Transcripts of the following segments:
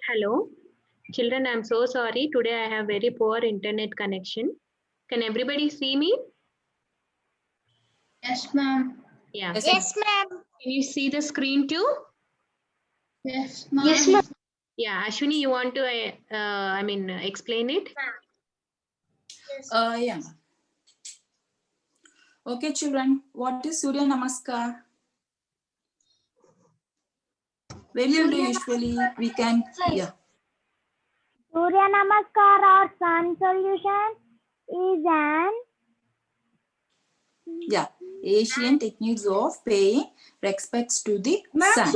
Hello, children. I'm so sorry. Today I have very poor internet connection. Can everybody see me? Yes, ma'am. Yeah. Yes, ma'am. Can you see the screen too? Yes, ma'am. Yes, ma'am. Yeah. Ashwini, you want to, explain it? Yeah. Okay, children. What is Surya Namaskar? When you do usually, we can. Yeah. Surya Namaskar or sun solution is an Yeah. Asian techniques of paying respects to the sun.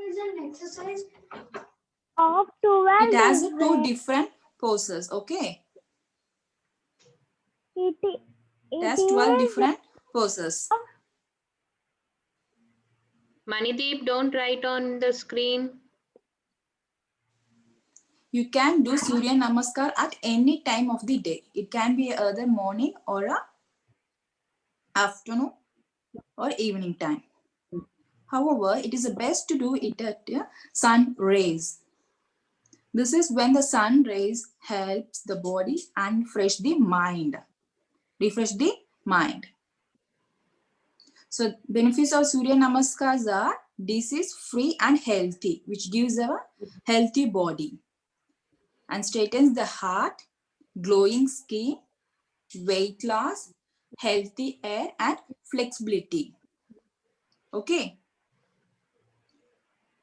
Is an exercise. of 12 It has two different. different poses. Okay. It It has 12 is different poses. Manideep, don't write on the screen. You can do Surya Namaskar at any time of the day. It can be either morning or a afternoon or evening time. However, it is best to do it at sun rays. This is when the sun rays helps the body and refresh the mind. Refresh the mind. So benefits of Surya Namaskars are disease free and healthy, which gives a healthy body and straightens the heart, glowing skin, weight loss, healthy hair, and flexibility. Okay.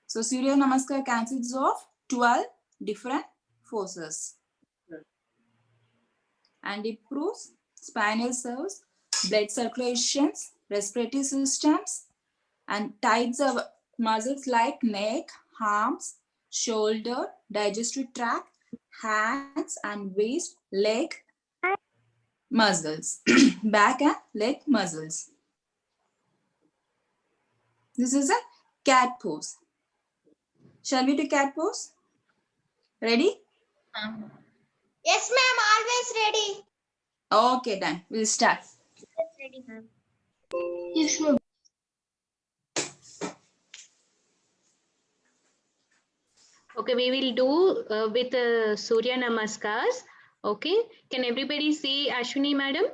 So Surya Namaskar consists of 12 different forces and improves spinal nerves, blood circulations, respiratory systems, and types of muscles like neck, arms, shoulder, digestive tract, hands and waist, leg muscles, back and leg muscles. This is a cat pose. Shall we do cat pose? Ready? Yes, ma'am. Always ready. Okay, done. We'll start. Ready, ma'am. Yes, ma'am. Okay, we will do with Surya Namaskars. Okay. Can everybody see Ashwini, madam?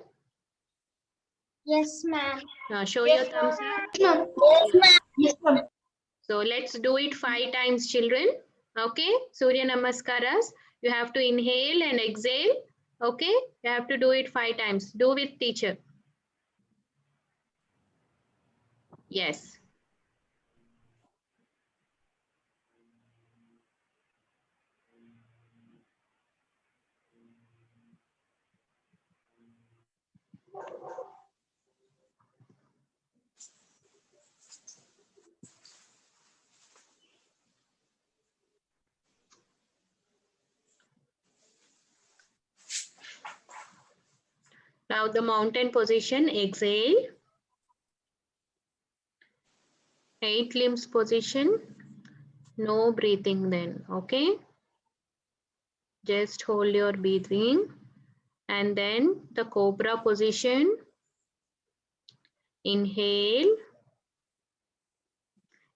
Yes, ma'am. Show your thumbs up. Yes, ma'am. Yes, ma'am. So let's do it 5 times, children. Okay, Surya Namaskaras. You have to inhale and exhale. Okay, you have to do it 5 times. Do with teacher. Yes. Now the mountain position, exhale. 8 limbs position, no breathing then, okay? Just hold your breathing. And then the cobra position, inhale.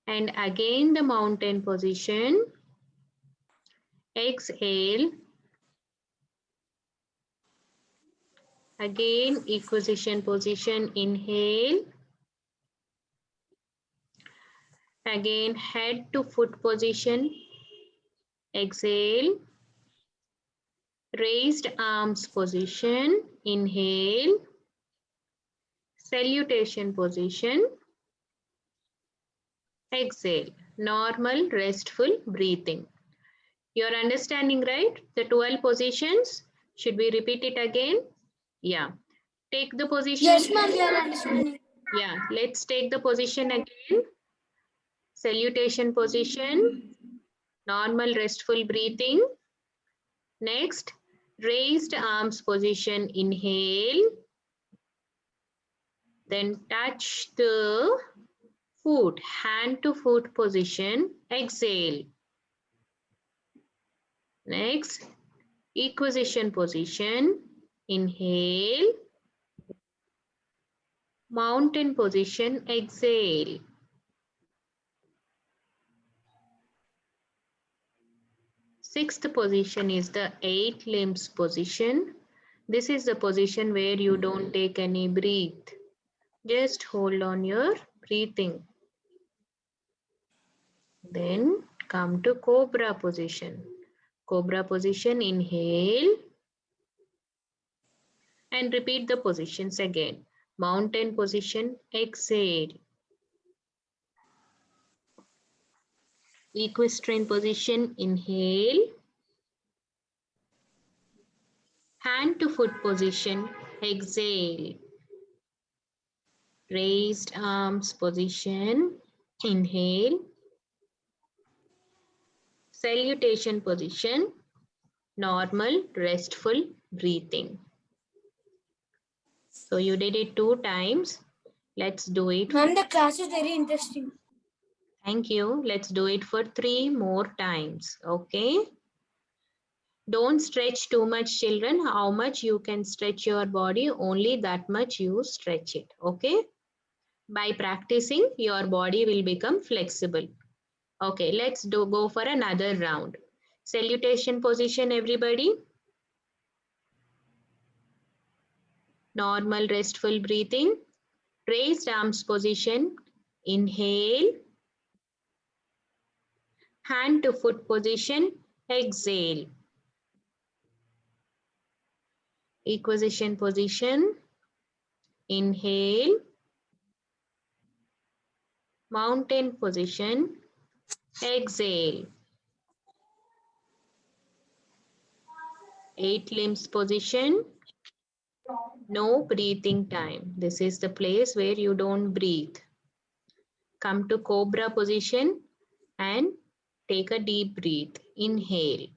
And again the mountain position, exhale. Again equiposition position, inhale. Again head to foot position, exhale. Raised arms position, inhale. Salutation position, exhale. Normal restful breathing. You're understanding, right? The 12 positions. Should we repeat it again? Yeah. Take the position. Yes, ma'am. You are understanding. Yeah, let's take the position again. Salutation position, normal restful breathing. Next, raised arms position, inhale. Then touch the foot, hand to foot position, exhale. Next, equiposition position, inhale. Mountain position, exhale. Sixth position is the 8 limbs position. This is the position where you don't take any breath. Just hold on your breathing. Then come to cobra position. Cobra position, inhale and repeat the positions again. Mountain position, exhale. Equestrian position, inhale. Hand to foot position, exhale. Raised arms position, inhale. Salutation position, normal, restful breathing. So you did it 2 times. Let's do it. Ma'am, the class is very interesting. Thank you. Let's do it for 3 more times. Okay. Don't stretch too much, children. How much you can stretch your body, only that much you stretch it. Okay. By practicing, your body will become flexible. Okay, let's go for another round. Salutation position, everybody. Normal, restful breathing. Raised arms position. Inhale. Hand to foot position. Exhale. Equation position. Inhale. Mountain position. Exhale. 8 limbs position. No breathing time. This is the place where you don't breathe. Come to cobra position and take a deep breath. Inhale.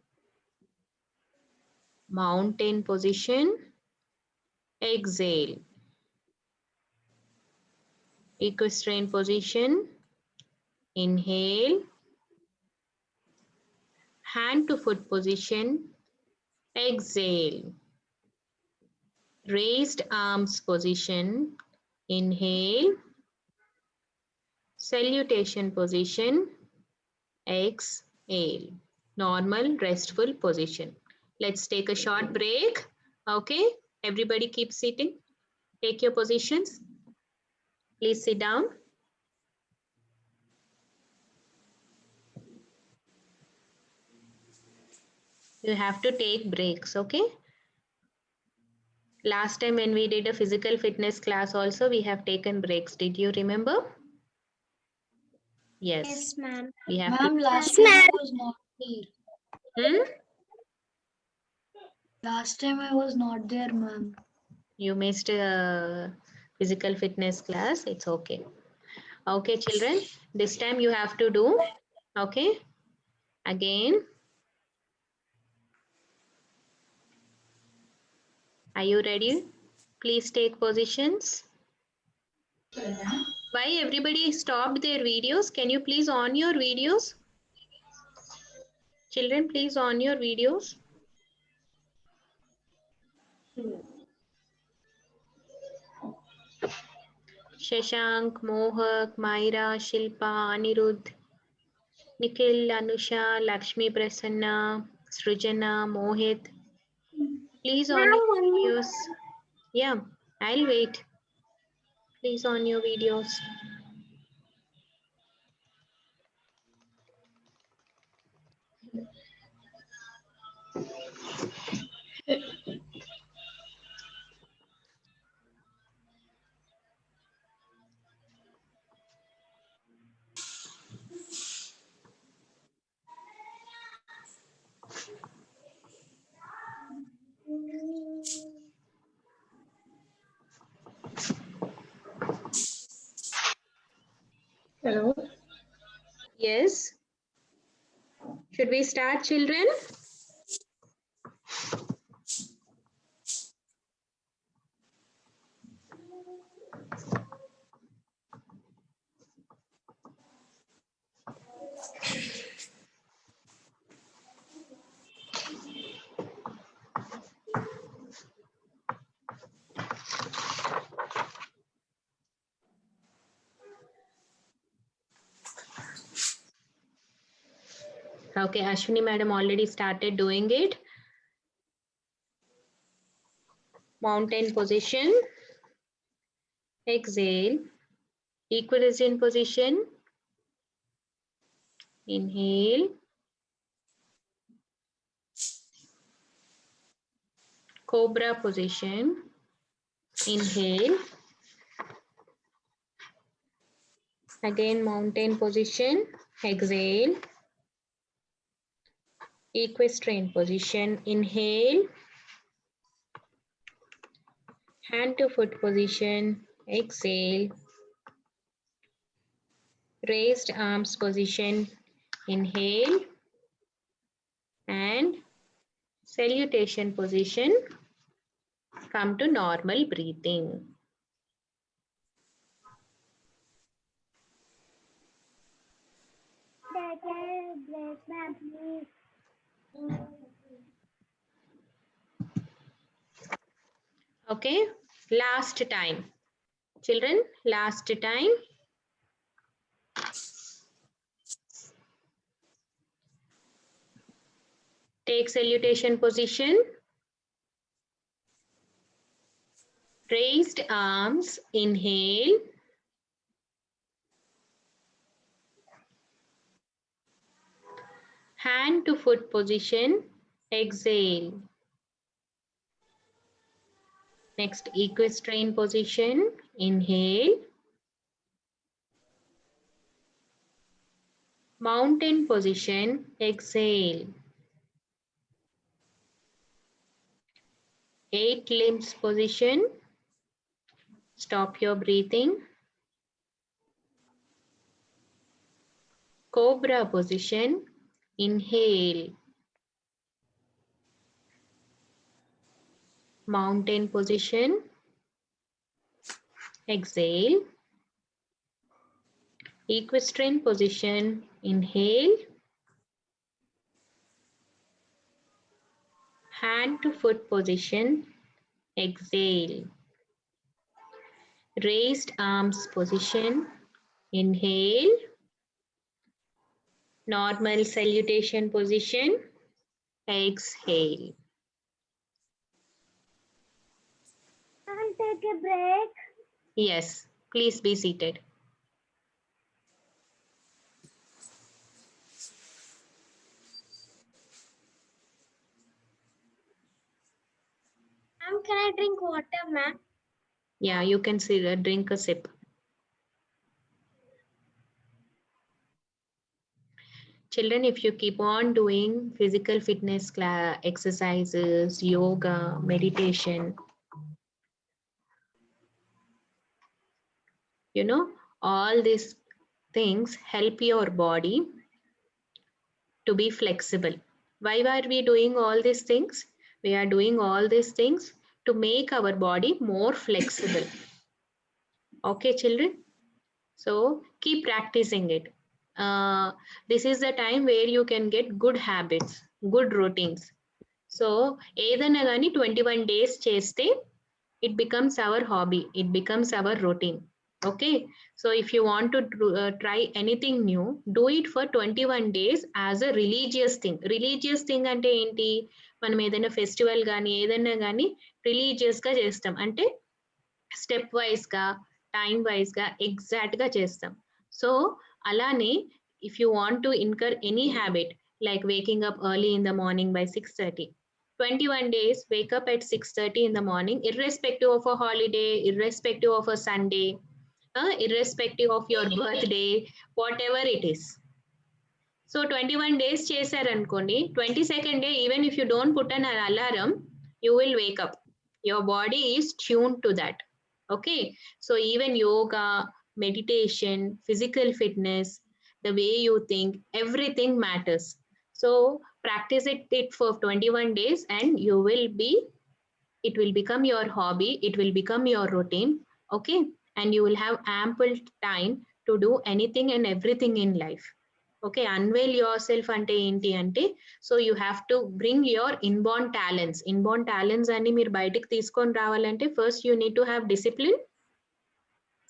Mountain position. Exhale. Equestrian position. Inhale. Hand to foot position. Exhale. Raised arms position. Inhale. Salutation position. Exhale. Normal, restful position. Let's take a short break. Okay. Everybody keep sitting. Take your positions. Please sit down. You have to take breaks, okay? Last time when we did a physical fitness class also, we have taken breaks. Did you remember? Yes. Yes, ma'am. We have Ma'am, to. last time I was not there. Last time I was not there, ma'am. You missed a physical fitness class. It's okay. Okay, children. This time you have to do. Okay. Again. Are you ready? Please take positions. Why everybody stopped their videos? Can you please on your videos? Children, please on your videos. Shashank, Mohak, Myra, Shilpa, Anirudh, Nikhil, Anusha, Lakshmi Prasanna, Srujana, Mohit. Please on your videos. Yeah, I'll wait. Please on your videos. Hello. Yes. Should we start, children? Okay, Ashwini madam already started doing it. Mountain position. Exhale. Equidistant position. Inhale. Cobra position. Inhale. Again, mountain position. Exhale. Equestrian position. Inhale. Hand to foot position. Exhale. Raised arms position. Inhale. And salutation position. Come to normal breathing. Okay, last time. Children, last time. Take salutation position. Raised arms, inhale. Hand to foot position, exhale. Next, equestrian position, inhale. Mountain position, exhale. 8 limbs position. Stop your breathing. Cobra position, inhale. Mountain position, exhale. Equestrian position, inhale. Hand to foot position, exhale. Raised arms position, inhale. Normal salutation position, exhale. I'll take a break. Yes, please be seated. Ma'am, can I drink water, ma'am? Yeah, you can drink a sip. Children, if you keep on doing physical fitness exercises, yoga, meditation, you know, all these things help your body to be flexible. Why are we doing all these things? We are doing all these things to make our body more flexible. Okay, children? So keep practicing it. This is the time where you can get good habits, good routines. So, ఏదైనా కానీ 21 days చేస్తే it becomes our hobby, it becomes our routine. Okay, so if you want to try anything new, do it for 21 days as a religious thing. Religious thing అంటే ఏంటి? మనం ఏదైనా festival కానీ ఏదైనా కానీ రిలీజియస్గా చేస్తాం, అంటే స్టెప్ వైజ్గా టైం వైజ్గా ఎగ్జాక్ట్గా చేస్తాం. సో అలానే if you want to incur any habit like waking up early in the morning by 6:30, 21 days, wake up at 6:30 in the morning, irrespective of a holiday, irrespective of a Sunday, irrespective of your birthday, whatever it is. So 21 days చేశారనుకోండి, 22nd day, even if you don't put an alarm, you will wake up. Your body is tuned to that. Okay, so even yoga, meditation, physical fitness, the way you think, everything matters. So practice it for 21 days and it will become your hobby, it will become your routine. Okay, and you will have ample time to do anything and everything in life. Okay, unveil yourself ante enti ante, so you have to bring your inborn talents ani meer bayatiki teeskoni ravalante, first you need to have discipline,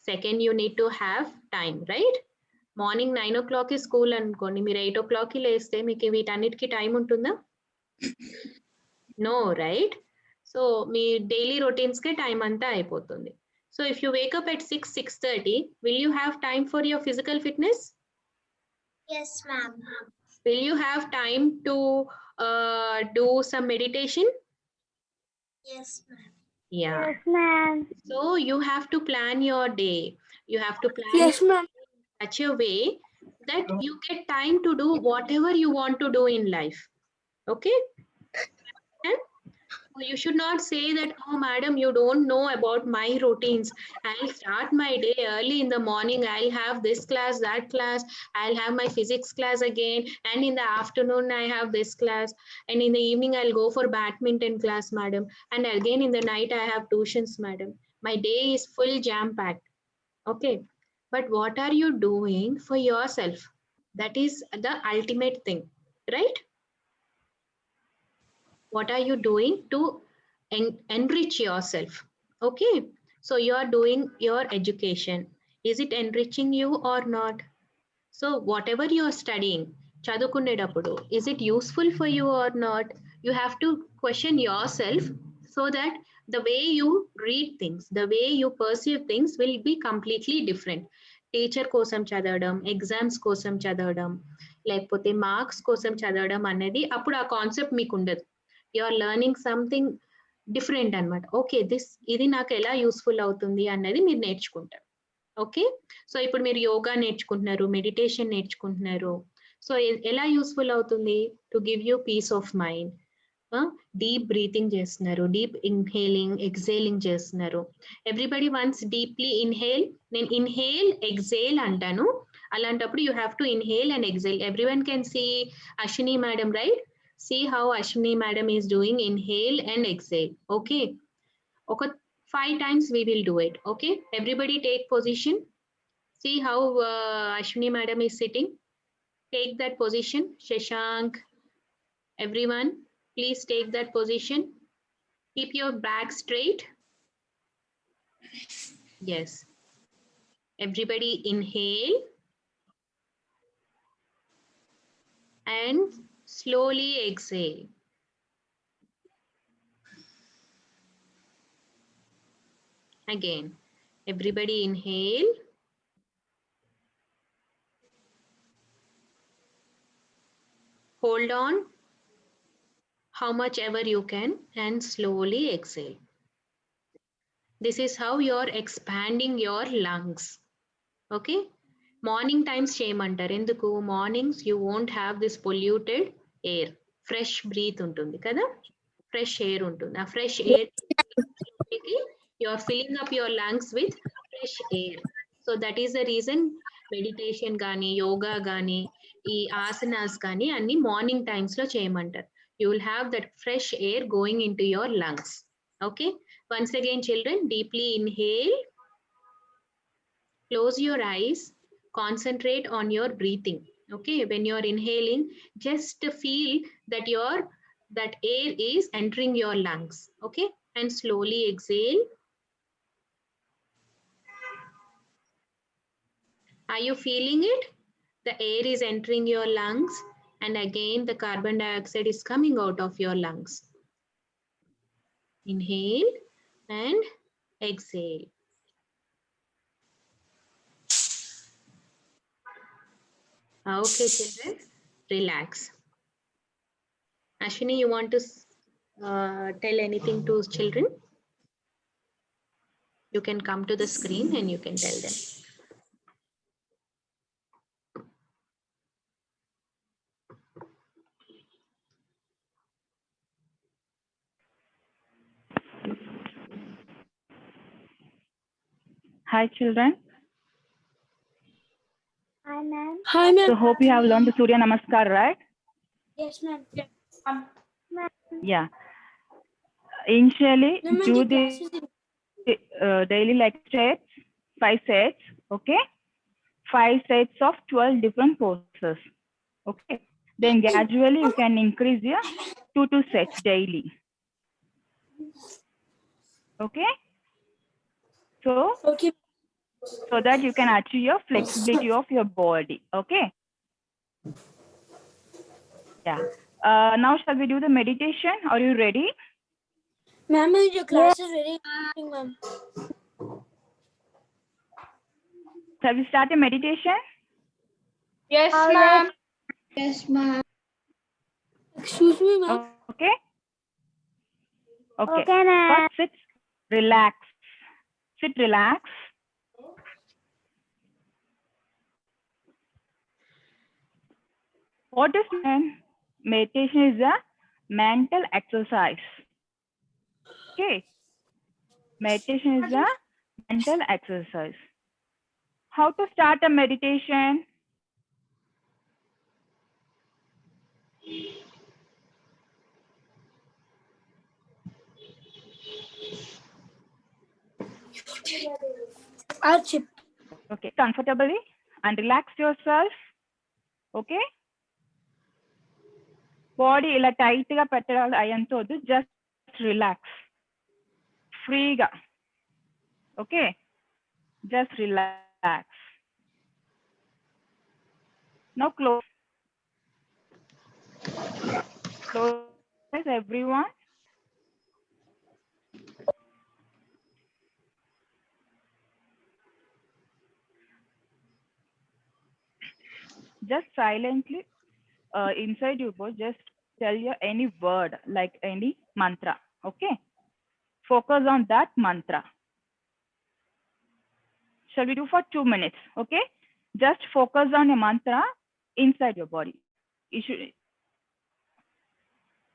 second you need to have time, right? Morning 9 o'clock school అనుకోండి, మీరు 8 o'clock లేస్తే మీకు వీటన్నిటికీ time ఉంటుందా? No, right? So మీ daily రొటీన్స్కే time అంతా అయిపోతుంది. So if you wake up at 6:30, will you have time for your physical fitness? Yes, ma'am. Will you have time to do some meditation? Yes, ma'am. Yeah. Yes, ma'am. So you have to plan your day. You have to plan Yes, ma'am. in such a way that you get time to do whatever you want to do in life. Okay? And you should not say that, oh madam, you don't know about my routines. I'll start my day early in the morning. I'll have this class, that class. I'll have my physics class again. And in the afternoon, I have this class. And in the evening, I'll go for badminton class, madam. And again in the night, I have tuitions, madam. My day is full jam-packed. Okay. But what are you doing for yourself? That is the ultimate thing, right? What are you doing to enrich yourself? Okay, so you are doing your education. Is it enriching you or not? So whatever you are studying, chadukunedappudu, is it useful for you or not? You have to question yourself, so that the way you read things, the way you perceive things will be completely different. Teacher కోసం చదవడం, exams కోసం చదవడం, లేకపోతే marks కోసం చదవడం అనేది అప్పుడు ఆ కాన్సెప్ట్ మీకు ఉండదు. You are learning something different అన్నమాట. ఓకే, ఇది నాకు ఎలా యూస్ఫుల్ అవుతుంది అన్నది మీరు నేర్చుకుంటారు. ఓకే, సో ఇప్పుడు మీరు యోగా నేర్చుకుంటున్నారు, మెడిటేషన్ నేర్చుకుంటున్నారు. సో ఎలా యూస్ఫుల్ అవుతుంది? To give you peace of mind. Deep breathing చేస్తున్నారు, డీప్ ఇన్హేలింగ్, ఎక్సేలింగ్ చేస్తున్నారు. Everybody once deeply inhale. నేను ఇన్హేల్ ఎక్సేల్ అంటాను. అలాంటప్పుడు you have to inhale and exhale. Everyone can see Ashwini madam, right? See how Ashwini madam is doing inhale and exhale. Okay. Okay. 5 times we will do it. Okay. Everybody take position. See how Ashwini madam is sitting. Take that position. Shashank. Everyone, please take that position. Keep your back straight. Yes. Everybody inhale. And slowly exhale. Again, everybody inhale. Hold on how much ever you can and slowly exhale. This is how you're expanding your lungs. Okay? Morning times cheyamantaru. Enduku? Mornings you won't have this polluted air. Fresh breath untundi kada? Fresh air untundi. A fresh air, you are filling up your lungs with fresh air. So that is the reason meditation gani, yoga gani, ee asanas gani anni morning times lo cheyamantaru. You will have that fresh air going into your lungs. Okay? Once again, children, deeply inhale. Close your eyes. Concentrate on your breathing. Okay? When you are inhaling, just feel that that air is entering your lungs. Okay? And slowly exhale. Are you feeling it? The air is entering your lungs, and again the carbon dioxide is coming out of your lungs. Inhale and exhale. Okay, children, relax. Ashwini, you want to tell anything to children? You can come to the screen and you can tell them. Hi, children. Hi, ma'am. Hi, ma'am. So hope you have learned the Surya Namaskar, right? Yes, ma'am. Yeah. Initially, No, ma'am, do the the class is daily like sets, 5 sets, okay? 5 sets of 12 different poses, okay? Then gradually you can increase your 2 sets daily, okay? So okay. so that you can achieve your flexibility of your body. Okay. Yeah. Now shall we do the meditation? Are you ready? Ma'am, your class is very interesting, ma'am. Shall we start a meditation? Yes, ma'am. Yes, ma'am. Excuse me, ma'am. Okay. Okay. Okay, ma'am. First, sit, relax. Sit, relax. What is meditation? Is a mental exercise. Okay. Meditation is a mental exercise. How to start a meditation? I'll chip. Okay, comfortably and relax yourself. Okay. Body ila tight ga pettal ayantodu, just relax. Free ga. Okay. Just relax. Now close eyes, everyone. Just silently inside your body, just tell your any word like any mantra. Okay. Focus on that mantra. Shall we do for 2 minutes? Okay. Just focus on a mantra inside your body. You should.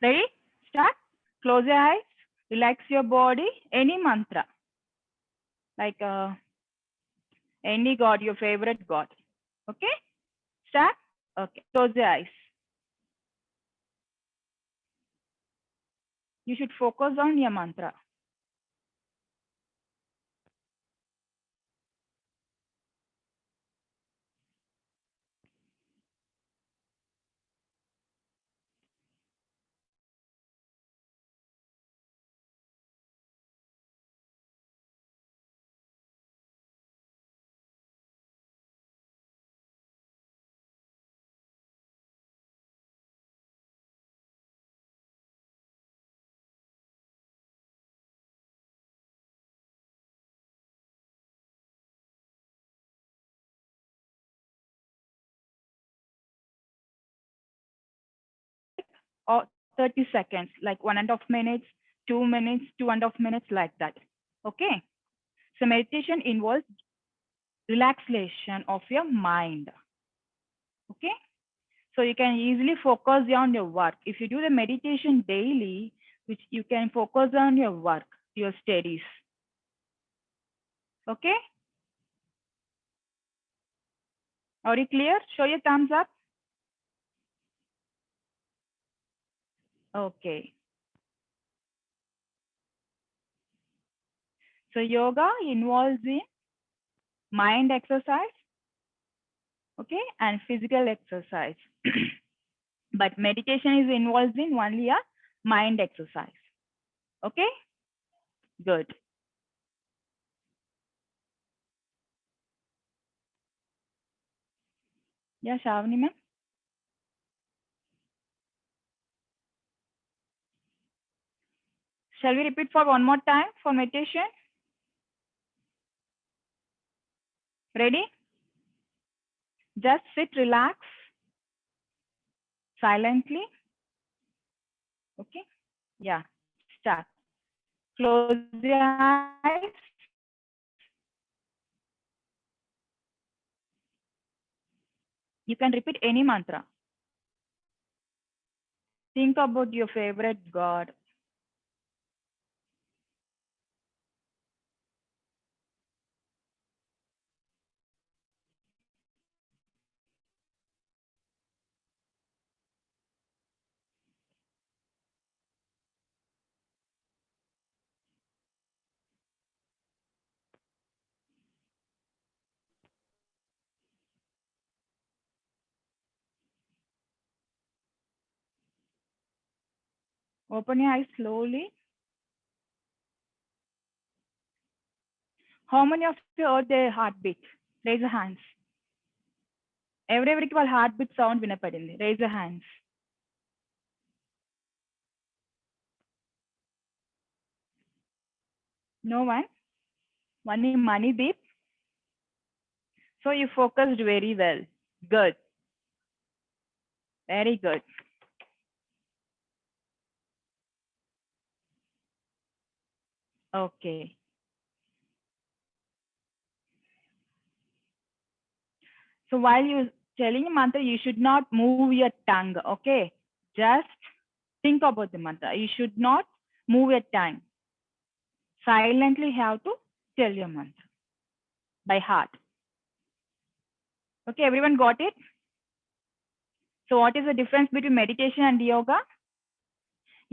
Ready? Start. Close your eyes. Relax your body. Any mantra. Like any god, your favorite god. Okay. Start. Okay. Close your eyes. You should focus on your mantra. Or 30 seconds, like 1.5 minutes, 2 minutes, 2.5 minutes, like that. Okay. So meditation involves relaxation of your mind. Okay. So you can easily focus on your work. If you do the meditation daily, which you can focus on your work, your studies. Okay. Are you clear? Show your thumbs up. Okay. So yoga involves in mind exercise, okay, and physical exercise. But meditation is involved in only a mind exercise. Okay, good. Yeah, Shavani ma'am. Shall we repeat for one more time for meditation? Ready? Just sit, relax, silently. Okay, yeah, start. Close your eyes. You can repeat any mantra. Think about your favorite god. Open your eyes slowly. How many of you heard their heartbeat? Raise your hands. ఎవరెవరికి వాళ్ళ heart beat sound వినపడింది? Raise the hands. No one? Only Manideep? So you focused very well. Good. Very good. Okay. So while you telling a mantra, you should not move your tongue, okay? Just think about the mantra. You should not move your tongue. Silently have to tell your mantra by heart. Okay, everyone got it? So what is the difference between meditation and yoga?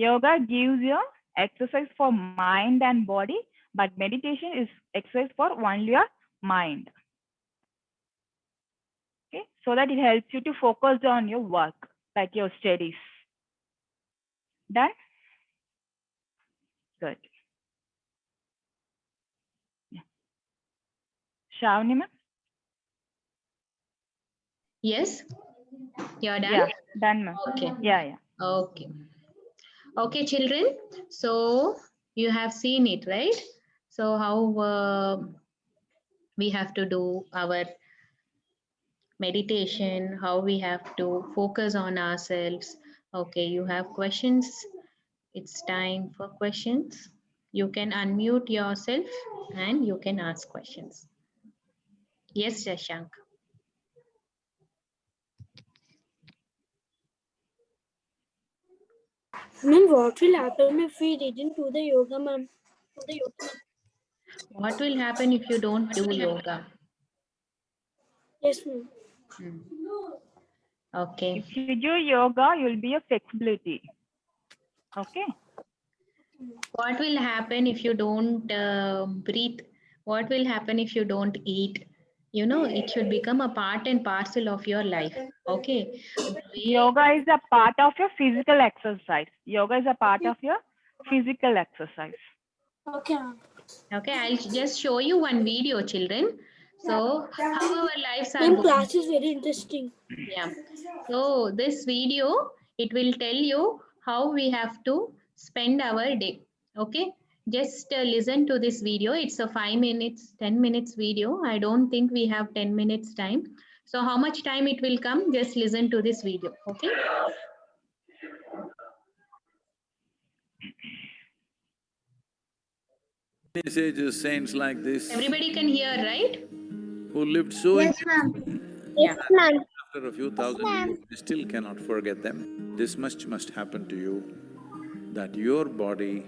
Yoga gives you exercise for mind and body, but meditation is exercise for only your mind. Okay, so that it helps you to focus on your work, like your studies. Done? Good. Yeah. Shavni ma'am? Yes, you're done. Yeah, done ma'am. Okay. Yeah. Okay. Okay, children. So you have seen it, right? So how we have to do our meditation, how we have to focus on ourselves. Okay, you have questions. It's time for questions. You can unmute yourself and you can ask questions. Yes, Shashank. Ma'am, what will happen if we didn't do the yoga, ma'am? What will happen if you don't do yoga? Yes, ma'am. Okay. If you do yoga, you'll be a flexibility. Okay. What will happen if you don't breathe? What will happen if you don't eat? You know, it should become a part and parcel of your life. Okay. Yoga is a part of your physical exercise. Yoga is a part of your physical exercise. Okay, ma'am. Okay, I'll just show you one video, children. So how our lives are Ma'am, going. class is very interesting. Yeah. So this video, it will tell you how we have to spend our day. Okay. Just listen to this video. It's a 5 minutes, 10 minutes video. I don't think we have 10 minutes time. So how much time it will come? Just listen to this video. Okay. Sages, saints like this, Everybody can hear, right? who lived so Yes, ma'am. Yeah. after a few thousand years, we still cannot forget them. This much must happen to you, that your body,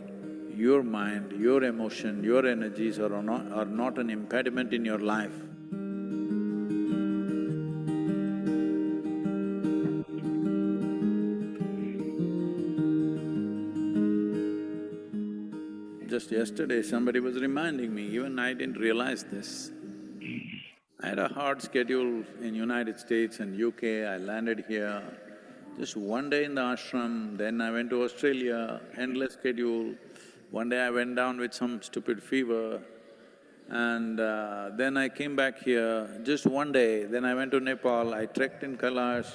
your mind, your emotion, your energies are not an impediment in your life. Just yesterday, somebody was reminding me, even I didn't realize this. I had a hard schedule in United States and UK, I landed here. Just one day in the ashram, then I went to Australia, endless schedule. One day I went down with some stupid fever, and then I came back here, just one day. Then I went to Nepal, I trekked in Kailash,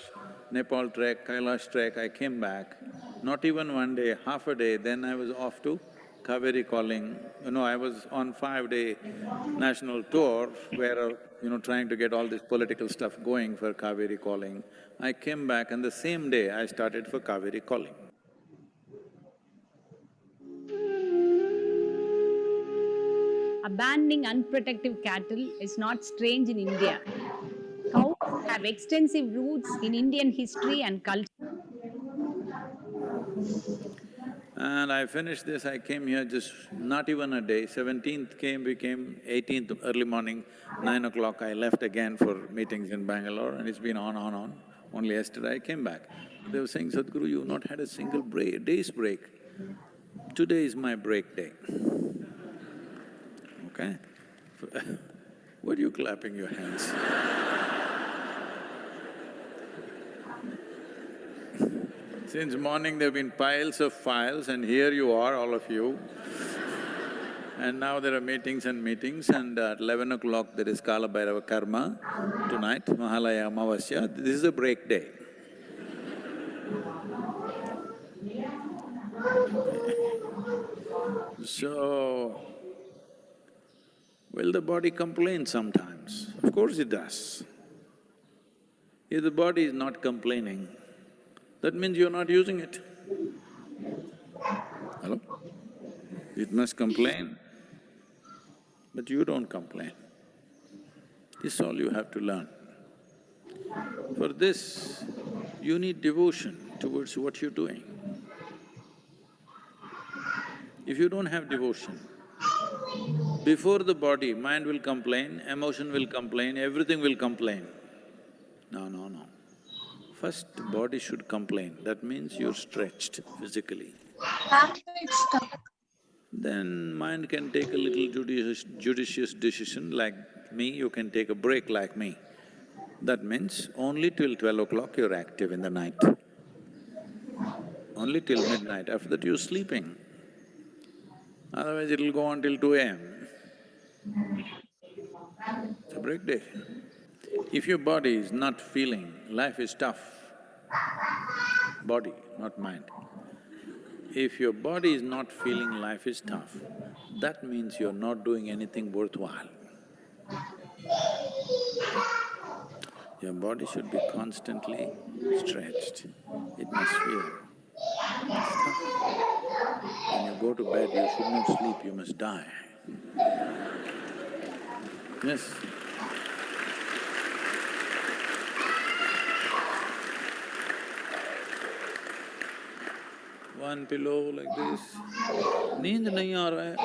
Nepal trek, Kailash trek, I came back. Not even one day, half a day, then I was off to Kaveri Calling. You know, I was on 5-day national tour where, trying to get all this political stuff going for Kaveri Calling. I came back and the same day I started for Kaveri Calling. Abandoning unprotected cattle is not strange in India. Cows have extensive roots in Indian history and culture. And I finished this, I came here just not even a day, 17th came, we came, 18th early morning, 9 o'clock I left again for meetings in Bangalore, and it's been on. Only yesterday I came back. They were saying, Sadhguru, you've not had a single day's break. Today is my break day. Okay? What are you clapping your hands? Since morning there've been piles of files and here you are, all of you. And now there are meetings and meetings, and at 11 o'clock there is Kala Bhairava Karma tonight, Mahalaya Amavasya. This is a break day. So, will the body complain sometimes? Of course it does. If the body is not complaining, that means you're not using it. Hello? It must complain, but you don't complain. This is all you have to learn. For this, you need devotion towards what you're doing. If you don't have devotion, before the body, mind will complain, emotion will complain, everything will complain. No, no, no. First, the body should complain, that means you're stretched physically. Then mind can take a little judicious decision like me, you can take a break like me. That means only till 12 o'clock you're active in the night. Only till midnight, after that you're sleeping. Otherwise it'll go on till 2 a.m. It's a break day. If your body is not feeling life is tough, body, not mind. If your body is not feeling life is tough, that means you're not doing anything worthwhile. Your body should be constantly stretched. It must feel it's tough. When you go to bed, you should not sleep, you must die. Yes. One pillow like this, नींद नहीं आ रहा है।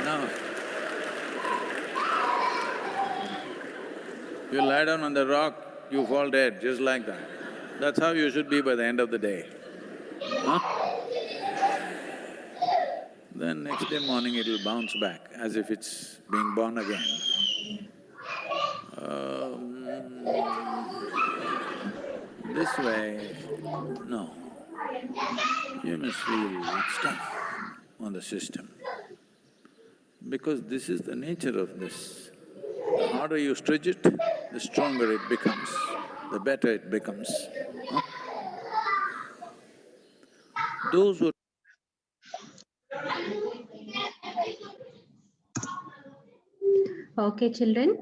Now, you lie down on the rock, you fall dead, just like that. That's how you should be by the end of the day. Huh? Then next day morning it'll bounce back as if it's being born again. This way, no. You must feel it's tough on the system. Because this is the nature of this. The harder you stretch it, the stronger it becomes, the better it becomes. Huh? Those who… Okay, children.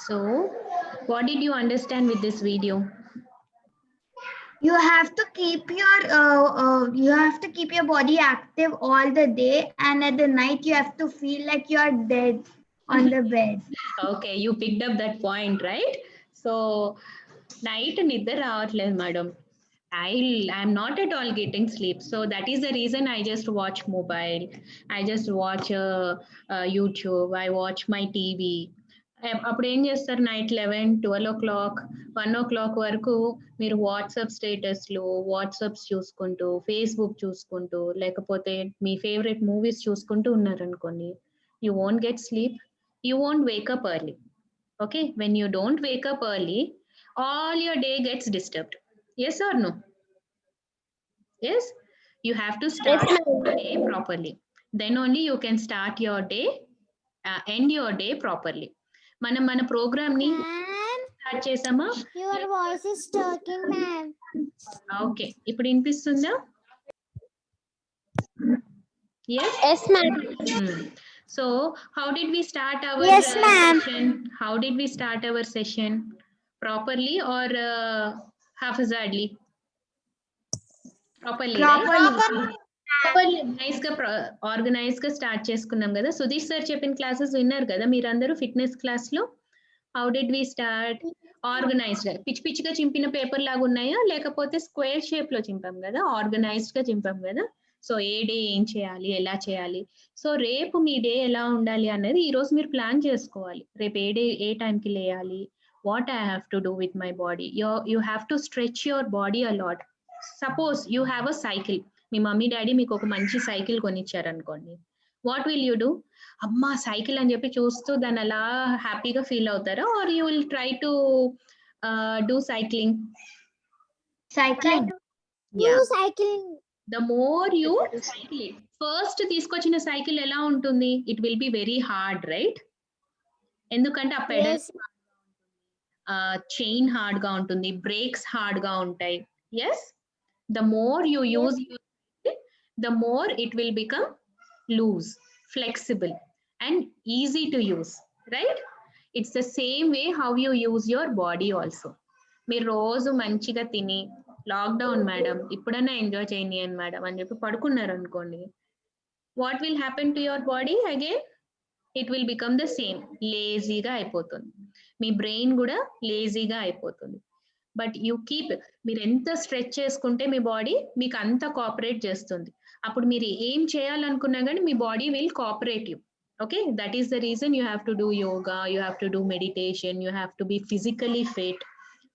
So, what did you understand with this video? You have to keep your body active all the day, and at the night you have to feel like you are dead on the bed. Okay, you picked up that point, right? So, night nidra ravatలేదు, madam. I'm not at all getting sleep. So that is the reason I just watch mobile. I just watch YouTube. I watch my TV. అప్పుడు ఏం చేస్తారు night 11, 12 o'clock, 1 o'clock వరకు మీరు WhatsApp స్టేటస్లు WhatsApps చూసుకుంటూ Facebook చూసుకుంటూ లేకపోతే మీ favourite movies చూసుకుంటూ ఉన్నారనుకోండి you won't get sleep you won't wake up early okay when you don't wake up early all your day gets disturbed. Yes or no? Yes? You have to start your day properly. Then only you can start your day, end your day properly. మన program ni start chesama. Your voice is talking, ma'am. Okay. ఇప్పుడు వినిపిస్తుందా? Yes? Yes, ma'am. So, how did we start our session? How did we start our session? Properly or haphazardly? Properly. Nice గా organise గా start చేసుకున్నాం కదా Sudheesh sir చెప్పిన classes విన్నారు కదా మీరందరూ ఫిట్నెస్ క్లాస్ లో how did we start organised గా పిచ్చి పిచ్చిగా చింపిన పేపర్ లాగా ఉన్నాయా లేకపోతే స్క్వేర్ షేప్ లో చింపాం కదా ఆర్గనైజ్డ్ గా చింపాం కదా సో ఏ డే ఏం చేయాలి ఎలా చేయాలి సో రేపు మీ డే ఎలా ఉండాలి అనేది ఈ రోజు మీరు ప్లాన్ చేసుకోవాలి రేపు ఏ టైంకి లేయాలి what I have to do with my body. You have to stretch your body a lot. Suppose you have a cycle. మీ మమ్మీ డాడీ మీకు ఒక మంచి సైకిల్ కొనిచ్చారు అనుకోండి వాట్ విల్ యూ డూ అమ్మా సైకిల్ అని చెప్పి చూస్తూ దాన్ని అలా హ్యాపీగా ఫీల్ అవుతారా or you will try to do cycling Yeah. cycle. The more you cycle it. First తీసుకొచ్చిన సైకిల్ ఎలా ఉంటుంది? It will be very hard, right? ఎందుకంటే ఆ పెడల్ Yes. చైన్ హార్డ్ గా ఉంటుంది, బ్రేక్స్ హార్డ్ గా ఉంటాయి. Yes, the more you use it, the more it will become loose, flexible and easy to use, right? It's the same way how you use your body also. మీరు రోజు మంచిగా తిని lockdown madam ఇప్పుడన్నా enjoy చేయనియండి madam అని చెప్పి పడుకున్నారు అనుకోండి, what will happen to your body again? It will become the same, లేజీగా అయిపోతుంది. మీ బ్రెయిన్ కూడా లేజీగా అయిపోతుంది. బట్ యూ కీప్, మీరు ఎంత స్ట్రెచ్ చేసుకుంటే మీ బాడీ మీకు అంత కోఆపరేట్ చేస్తుంది. అప్పుడు మీరు ఏం చేయాలనుకున్నా కానీ మీ body will cooperate you. Okay, that is the reason you have to do yoga, you have to do meditation, you have to be physically fit.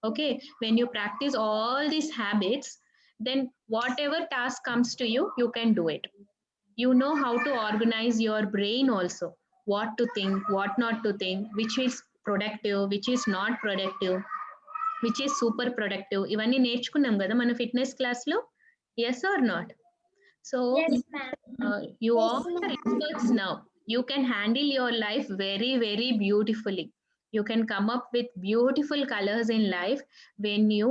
Okay, when you practice all these habits, then whatever task comes to you, you can do it. You know how to organize your brain also, what to think, what not to think, which is productive, which is not productive, which is super productive. ఇవన్నీ నేర్చుకున్నాం కదా మన fitness class లో. Yes or not? So you all are experts now. You can handle your life very, very beautifully. You can come up with beautiful colors in life when you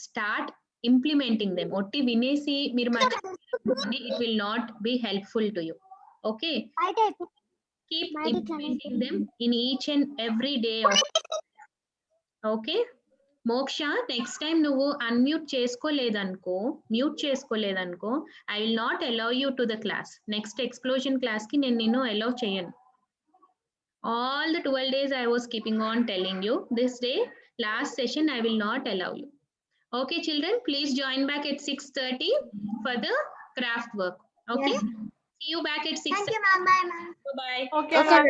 start implementing them. Otti vinesi meer machindi, it will not be helpful to you. Okay, keep implementing them in each and every day of. Okay, Moksha, next time నువ్వు అన్మ్యూట్ చేసుకోలేదనుకో, మ్యూట్ చేసుకోలేదనుకో, I will not allow you to the class. Next explosion class కి నేను నిన్ను allow చేయను. All the 12 days I was keeping on telling you, this day, last session, I will not allow you. Okay, children, please join back at 6:30 for the craft work. Okay, see you back at 6:30. Thank you, ma'am. Bye, ma'am. Bye. Okay, ma'am.